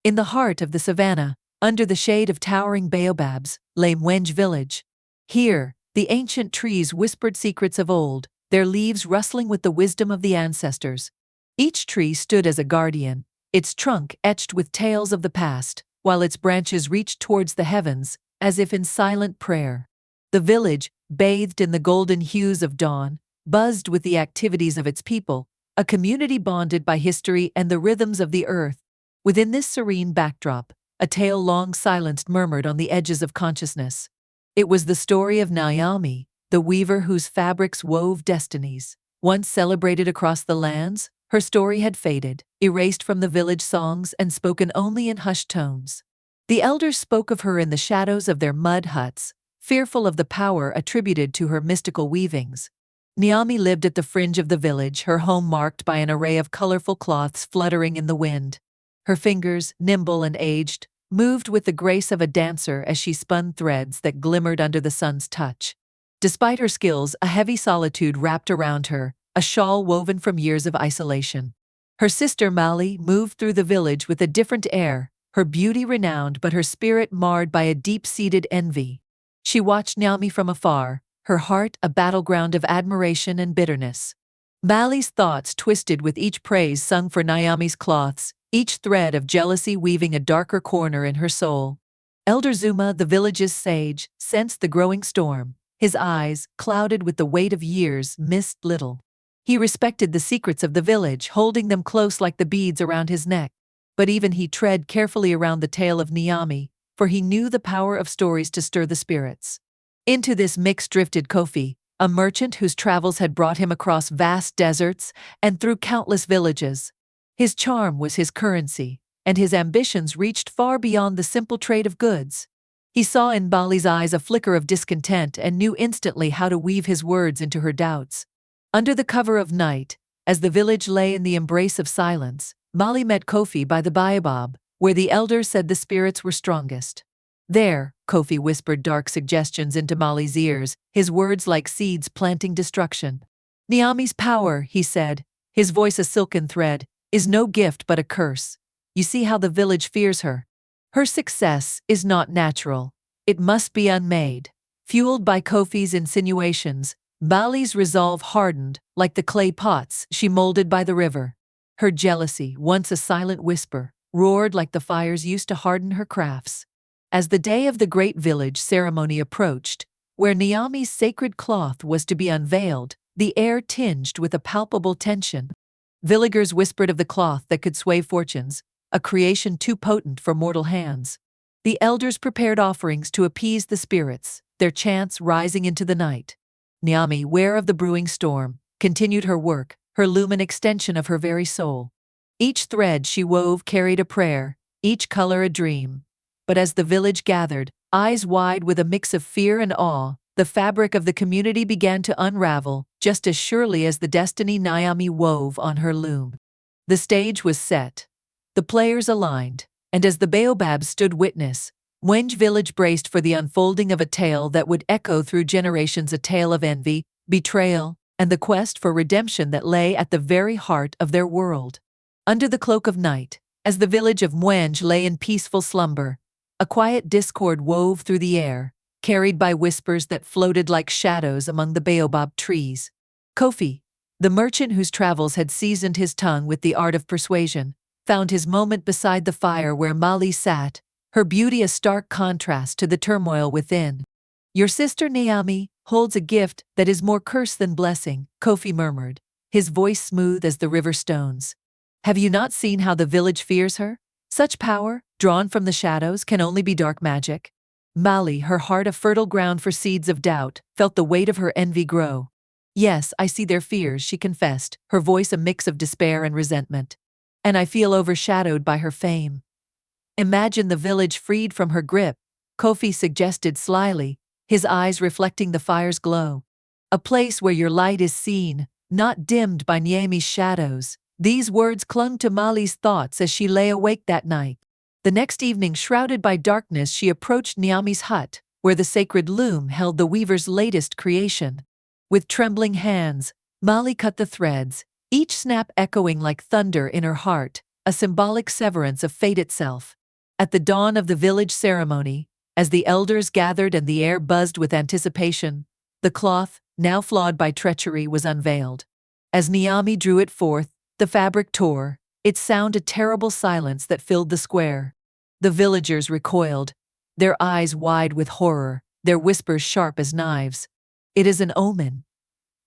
In the heart of the savannah, under the shade of towering baobabs, lay Mbali village. Here, the ancient trees whispered secrets of old, their leaves rustling with the wisdom of the ancestors. Each tree stood as a guardian, its trunk etched with tales of the past, while its branches reached towards the heavens, as if in silent prayer. The village, bathed in the golden hues of dawn, buzzed with the activities of its people, a community bonded by history and the rhythms of the earth. Within this serene backdrop, a tale long silenced murmured on the edges of consciousness. It was the story of Nyami, the weaver whose fabrics wove destinies. Once celebrated across the lands, her story had faded, erased from the village songs and spoken only in hushed tones. The elders spoke of her in the shadows of their mud huts, fearful of the power attributed to her mystical weavings. Nyami lived at the fringe of the village, her home marked by an array of colorful cloths fluttering in the wind. Her fingers, nimble and aged, moved with the grace of a dancer as she spun threads that glimmered under the sun's touch. Despite her skills, a heavy solitude wrapped around her, a shawl woven from years of isolation. Her sister Mbali moved through the village with a different air, her beauty renowned but her spirit marred by a deep-seated envy. She watched Nyami from afar, her heart a battleground of admiration and bitterness. Mbali's thoughts twisted with each praise sung for Nyami's cloths, each thread of jealousy weaving a darker corner in her soul. Elder Zuma, the village's sage, sensed the growing storm. His eyes, clouded with the weight of years, missed little. He respected the secrets of the village, holding them close like the beads around his neck. But even he tread carefully around the tale of Nyami, for he knew the power of stories to stir the spirits. Into this mix drifted Kofi, a merchant whose travels had brought him across vast deserts and through countless villages. His charm was his currency, and his ambitions reached far beyond the simple trade of goods. He saw in Mbali's eyes a flicker of discontent and knew instantly how to weave his words into her doubts. Under the cover of night, as the village lay in the embrace of silence, Mbali met Kofi by the baobab, where the elder said the spirits were strongest. There, Kofi whispered dark suggestions into Mbali's ears, his words like seeds planting destruction. Nyami's power, he said, his voice a silken thread, is no gift but a curse. You see how the village fears her. Her success is not natural. It must be unmade. Fueled by Kofi's insinuations, Mbali's resolve hardened like the clay pots she molded by the river. Her jealousy, once a silent whisper, roared like the fires used to harden her crafts. As the day of the great village ceremony approached, where Nyami's sacred cloth was to be unveiled, the air tinged with a palpable tension. Villagers whispered of the cloth that could sway fortunes, a creation too potent for mortal hands. The elders prepared offerings to appease the spirits, their chants rising into the night. Nyami, ware of the brewing storm, continued her work, her loom an extension of her very soul. Each thread she wove carried a prayer, each color a dream. But as the village gathered, eyes wide with a mix of fear and awe, the fabric of the community began to unravel, just as surely as the destiny Nyami wove on her loom. The stage was set. The players aligned, and as the baobab stood witness, Mbali village braced for the unfolding of a tale that would echo through generations, a tale of envy, betrayal, and the quest for redemption that lay at the very heart of their world. Under the cloak of night, as the village of Mbali lay in peaceful slumber, a quiet discord wove through the air, carried by whispers that floated like shadows among the baobab trees. Kofi, the merchant whose travels had seasoned his tongue with the art of persuasion, found his moment beside the fire where Mbali sat, her beauty a stark contrast to the turmoil within. Your sister Nyami holds a gift that is more curse than blessing, Kofi murmured, his voice smooth as the river stones. Have you not seen how the village fears her? Such power, drawn from the shadows, can only be dark magic. Mbali, her heart a fertile ground for seeds of doubt, felt the weight of her envy grow. Yes, I see their fears, she confessed, her voice a mix of despair and resentment. And I feel overshadowed by her fame. Imagine the village freed from her grip, Kofi suggested slyly, his eyes reflecting the fire's glow. A place where your light is seen, not dimmed by Nyami's shadows. These words clung to Mbali's thoughts as she lay awake that night. The next evening, shrouded by darkness, she approached Nyami's hut, where the sacred loom held the weaver's latest creation. With trembling hands, Mbali cut the threads, each snap echoing like thunder in her heart, a symbolic severance of fate itself. At the dawn of the village ceremony, as the elders gathered and the air buzzed with anticipation, the cloth, now flawed by treachery, was unveiled. As Nyami drew it forth, the fabric tore, its sound a terrible silence that filled the square. The villagers recoiled, their eyes wide with horror, their whispers sharp as knives. "It is an omen,"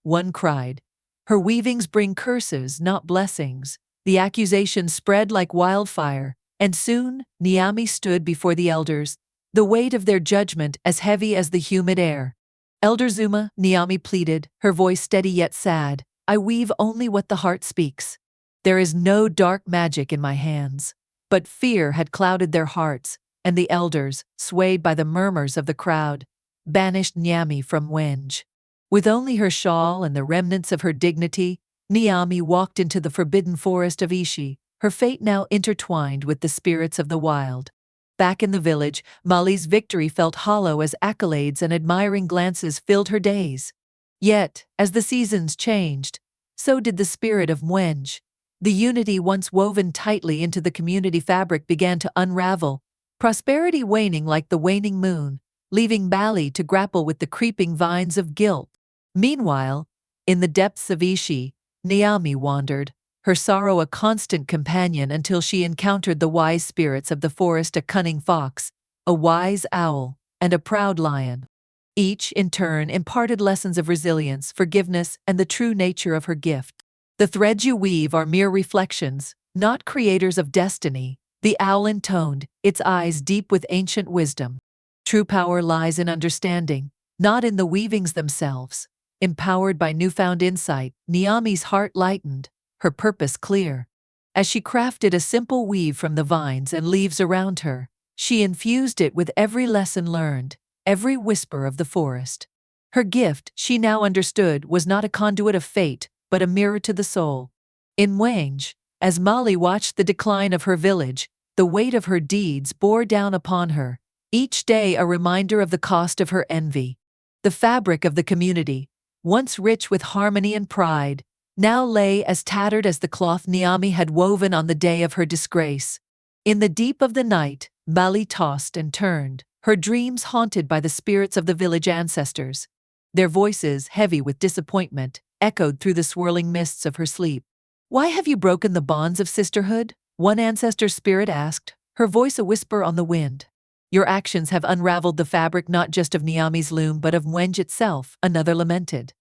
one cried. "Her weavings bring curses, not blessings." The accusation spread like wildfire, and soon Nyami stood before the elders, the weight of their judgment as heavy as the humid air. "Elder Zuma," Nyami pleaded, her voice steady yet sad, "I weave only what the heart speaks. There is no dark magic in my hands." But fear had clouded their hearts, and the elders, swayed by the murmurs of the crowd, banished Nyami from Wenj. With only her shawl and the remnants of her dignity, Nyami walked into the forbidden forest of Ishi, her fate now intertwined with the spirits of the wild. Back in the village, Mbali's victory felt hollow as accolades and admiring glances filled her days. Yet, as the seasons changed, so did the spirit of Mwenj. The unity once woven tightly into the community fabric began to unravel, prosperity waning like the waning moon, leaving Mbali to grapple with the creeping vines of guilt. Meanwhile, in the depths of Ishi, Nyami wandered, her sorrow a constant companion until she encountered the wise spirits of the forest, a cunning fox, a wise owl, and a proud lion. Each, in turn, imparted lessons of resilience, forgiveness, and the true nature of her gift. "The threads you weave are mere reflections, not creators of destiny," the owl intoned, its eyes deep with ancient wisdom. "True power lies in understanding, not in the weavings themselves." Empowered by newfound insight, Nyami's heart lightened, her purpose clear. As she crafted a simple weave from the vines and leaves around her, she infused it with every lesson learned, every whisper of the forest. Her gift, she now understood, was not a conduit of fate, but a mirror to the soul. In Wenj, as Mbali watched the decline of her village, the weight of her deeds bore down upon her, each day a reminder of the cost of her envy. The fabric of the community, once rich with harmony and pride, now lay as tattered as the cloth Nyami had woven on the day of her disgrace. In the deep of the night, Mbali tossed and turned, her dreams haunted by the spirits of the village ancestors. Their voices, heavy with disappointment, echoed through the swirling mists of her sleep. "Why have you broken the bonds of sisterhood?" one ancestor spirit asked, her voice a whisper on the wind. "Your actions have unraveled the fabric not just of Nyami's loom but of Mwenj itself," another lamented.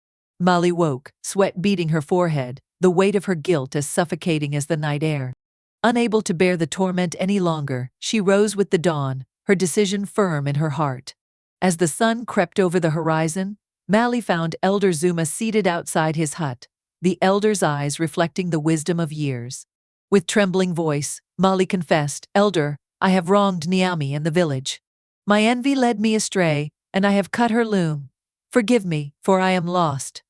Mbali woke, sweat beading her forehead, the weight of her guilt as suffocating as the night air. Unable to bear the torment any longer, she rose with the dawn, her decision firm in her heart. As the sun crept over the horizon, Mbali found Elder Zuma seated outside his hut, the elder's eyes reflecting the wisdom of years. With trembling voice, Mbali confessed, "Elder, I have wronged Nyami and the village. My envy led me astray, and I have cut her loom. Forgive me, for I am lost."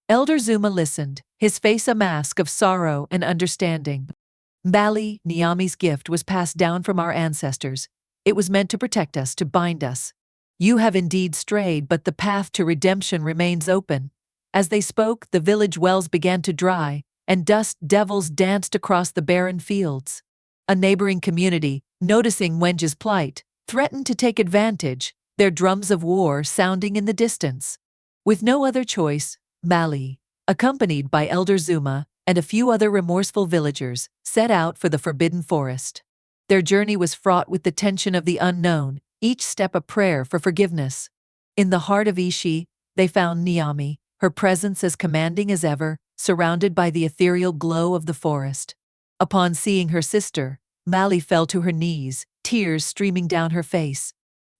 Elder Zuma listened, his face a mask of sorrow and understanding. "Mbali, Nyami's gift was passed down from our ancestors. It was meant to protect us, to bind us. You have indeed strayed, but the path to redemption remains open." As they spoke, the village wells began to dry, and dust devils danced across the barren fields. A neighboring community, noticing Wenj's plight, threatened to take advantage, their drums of war sounding in the distance. With no other choice, Mbali, accompanied by Elder Zuma and a few other remorseful villagers, set out for the forbidden forest. Their journey was fraught with the tension of the unknown, each step a prayer for forgiveness. In the heart of Ishi, they found Nyami, her presence as commanding as ever, surrounded by the ethereal glow of the forest. Upon seeing her sister, Mbali fell to her knees, tears streaming down her face.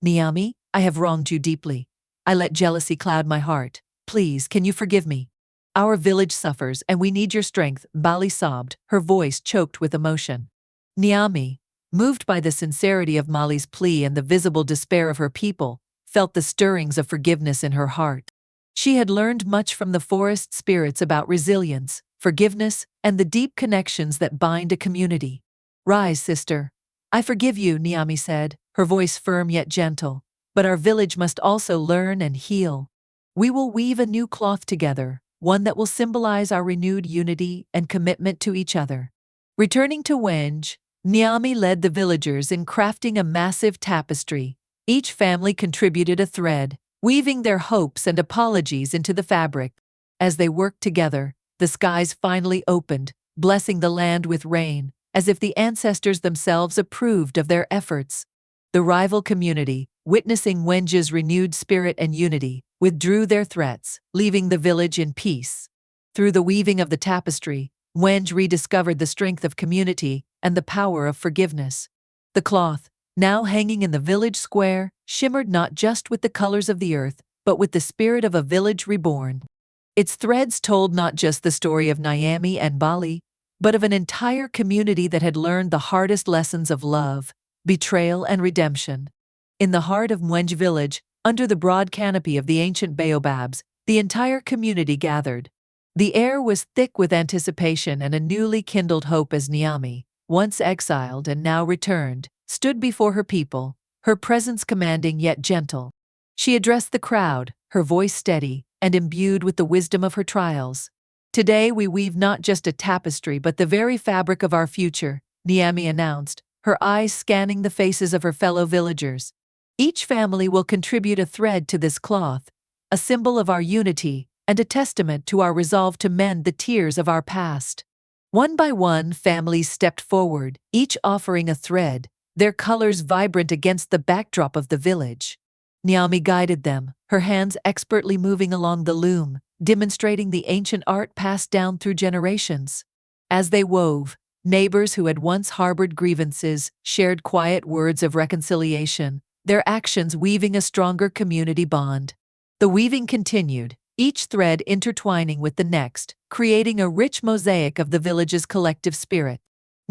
"Nyami, I have wronged you deeply. I let jealousy cloud my heart. Please, can you forgive me? Our village suffers and we need your strength," Mbali sobbed, her voice choked with emotion. Nyami, moved by the sincerity of Mbali's plea and the visible despair of her people, felt the stirrings of forgiveness in her heart. She had learned much from the forest spirits about resilience, forgiveness, and the deep connections that bind a community. "Rise, sister. I forgive you," Nyami said, her voice firm yet gentle. "But our village must also learn and heal. We will weave a new cloth together, one that will symbolize our renewed unity and commitment to each other." Returning to Wenj, Nyami led the villagers in crafting a massive tapestry. Each family contributed a thread, weaving their hopes and apologies into the fabric. As they worked together, the skies finally opened, blessing the land with rain, as if the ancestors themselves approved of their efforts. The rival community, witnessing Wenj's renewed spirit and unity, withdrew their threats, leaving the village in peace. Through the weaving of the tapestry, Wenj rediscovered the strength of community and the power of forgiveness. The cloth, now hanging in the village square, shimmered not just with the colors of the earth, but with the spirit of a village reborn. Its threads told not just the story of Nyami and Mbali, but of an entire community that had learned the hardest lessons of love, betrayal, and redemption. In the heart of Mwenj village, under the broad canopy of the ancient baobabs, the entire community gathered. The air was thick with anticipation and a newly kindled hope as Nyami, once exiled and now returned, stood before her people, her presence commanding yet gentle. She addressed the crowd, her voice steady and imbued with the wisdom of her trials. "Today we weave not just a tapestry but the very fabric of our future," Nyami announced, her eyes scanning the faces of her fellow villagers. "Each family will contribute a thread to this cloth, a symbol of our unity and a testament to our resolve to mend the tears of our past." One by one, families stepped forward, each offering a thread, their colors vibrant against the backdrop of the village. Nyami guided them, her hands expertly moving along the loom, demonstrating the ancient art passed down through generations. As they wove, neighbors who had once harbored grievances shared quiet words of reconciliation, their actions weaving a stronger community bond. The weaving continued, each thread intertwining with the next, creating a rich mosaic of the village's collective spirit.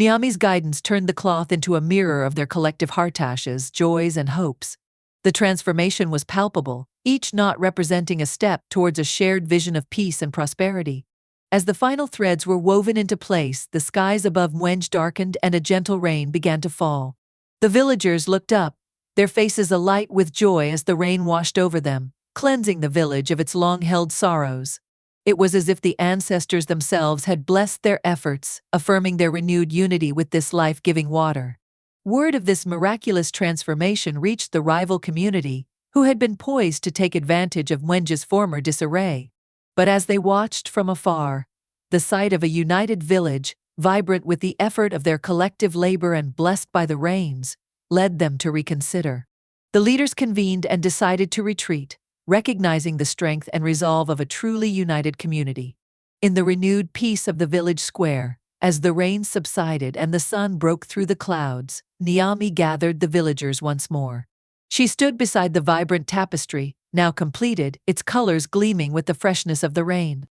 Nyami's guidance turned the cloth into a mirror of their collective heartashes, joys, and hopes. The transformation was palpable, each knot representing a step towards a shared vision of peace and prosperity. As the final threads were woven into place, the skies above Mwenj darkened and a gentle rain began to fall. The villagers looked up, their faces alight with joy as the rain washed over them, cleansing the village of its long-held sorrows. It was as if the ancestors themselves had blessed their efforts, affirming their renewed unity with this life-giving water. Word of this miraculous transformation reached the rival community, who had been poised to take advantage of Mwenj's former disarray. But as they watched from afar, the sight of a united village, vibrant with the effort of their collective labor and blessed by the rains, led them to reconsider. The leaders convened and decided to retreat, recognizing the strength and resolve of a truly united community. In the renewed peace of the village square, as the rain subsided and the sun broke through the clouds, Nyami gathered the villagers once more. She stood beside the vibrant tapestry, now completed, its colors gleaming with the freshness of the rain.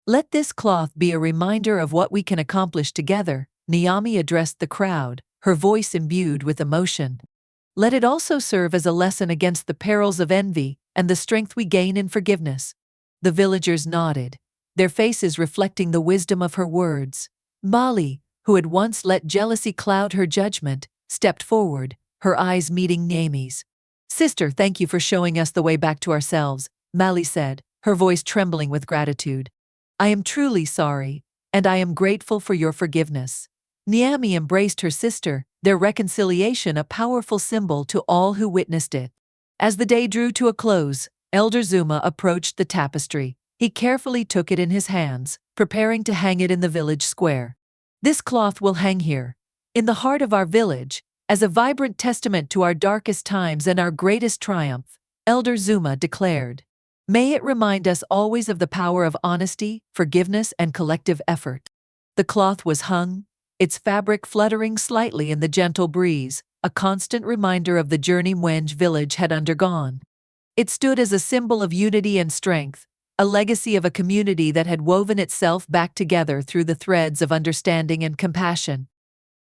"Let this cloth be a reminder of what we can accomplish together," Nyami addressed the crowd, her voice imbued with emotion. "Let it also serve as a lesson against the perils of envy and the strength we gain in forgiveness." The villagers nodded, their faces reflecting the wisdom of her words. Mbali, who had once let jealousy cloud her judgment, stepped forward, her eyes meeting Nyami's. "Sister, thank you for showing us the way back to ourselves," Mbali said, her voice trembling with gratitude. "I am truly sorry, and I am grateful for your forgiveness." Nyami embraced her sister, their reconciliation a powerful symbol to all who witnessed it. As the day drew to a close, Elder Zuma approached the tapestry. He carefully took it in his hands, preparing to hang it in the village square. "This cloth will hang here, in the heart of our village, as a vibrant testament to our darkest times and our greatest triumph," Elder Zuma declared. "May it remind us always of the power of honesty, forgiveness, and collective effort." The cloth was hung, its fabric fluttering slightly in the gentle breeze, a constant reminder of the journey Mwenj village had undergone. It stood as a symbol of unity and strength, a legacy of a community that had woven itself back together through the threads of understanding and compassion.